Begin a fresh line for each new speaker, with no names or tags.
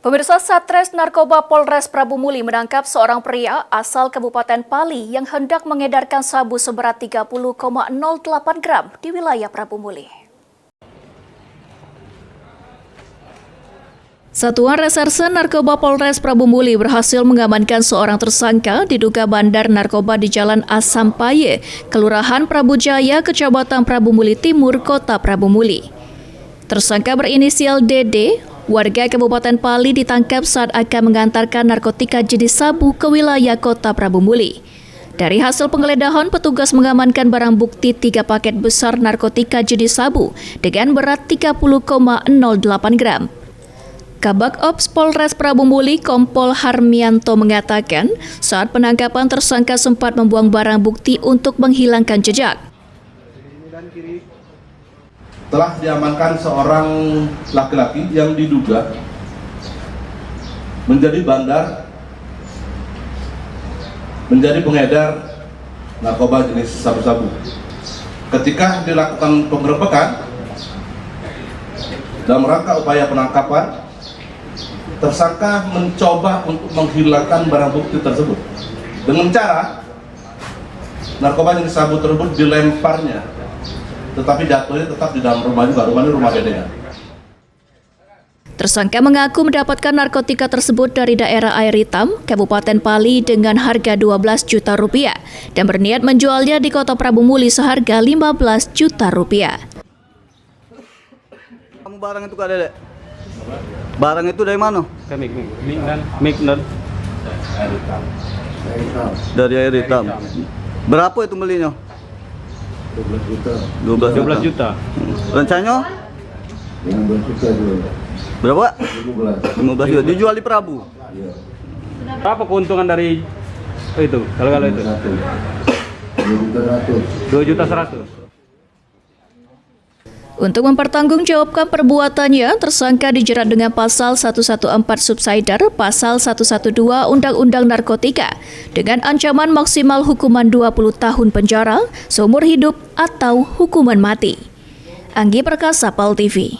Pemirsa, Satres Narkoba Polres Prabu Muli menangkap seorang pria asal Kabupaten Pali yang hendak mengedarkan sabu seberat 30,08 gram di wilayah Prabu Muli. Satuan Reserse Narkoba Polres Prabu Muli berhasil mengamankan seorang tersangka diduga bandar narkoba di Jalan Asampaye, Kelurahan Prabu Jaya, Kecamatan Prabu Muli Timur, Kota Prabu Muli. Tersangka berinisial DD, warga Kabupaten Pali, ditangkap saat akan mengantarkan narkotika jenis sabu ke wilayah Kota Prabu Muli. Dari hasil penggeledahan, petugas mengamankan barang bukti 3 paket besar narkotika jenis sabu dengan berat 30,08 gram. Kabak Ops Polres Prabu Muli Kompol Harmianto mengatakan saat penangkapan tersangka sempat membuang barang bukti untuk menghilangkan jejak.
Telah diamankan seorang laki-laki yang diduga menjadi bandar, menjadi pengedar narkoba jenis sabu-sabu. Ketika dilakukan penggerebekan dalam rangka upaya penangkapan, tersangka mencoba untuk menghilangkan barang bukti tersebut dengan cara narkoba jenis sabu tersebut dilemparnya, tetapi jatuhnya tetap di dalam rumah juga, rumah ini rumah bedengan.
Tersangka mengaku mendapatkan narkotika tersebut dari daerah Air Hitam, Kabupaten Pali dengan harga 12 juta rupiah dan berniat menjualnya di Kota Prabu Muli seharga 15 juta rupiah.
Kamu barang itu Kak Dede? Barang itu dari mana? Mignan. Dari Air Hitam. Berapa itu belinya? 12 juta. Rencananya?
15 juta juga.
Berapa? 15 juta. Dijual di Prabu.
Berapa keuntungan dari itu? Kalau itu? 2.100.000.
Untuk mempertanggungjawabkan perbuatannya, tersangka dijerat dengan pasal 114 Subsider, pasal 112 Undang-Undang Narkotika dengan ancaman maksimal hukuman 20 tahun penjara, seumur hidup atau hukuman mati. Anggi Perkasa, PAL TV.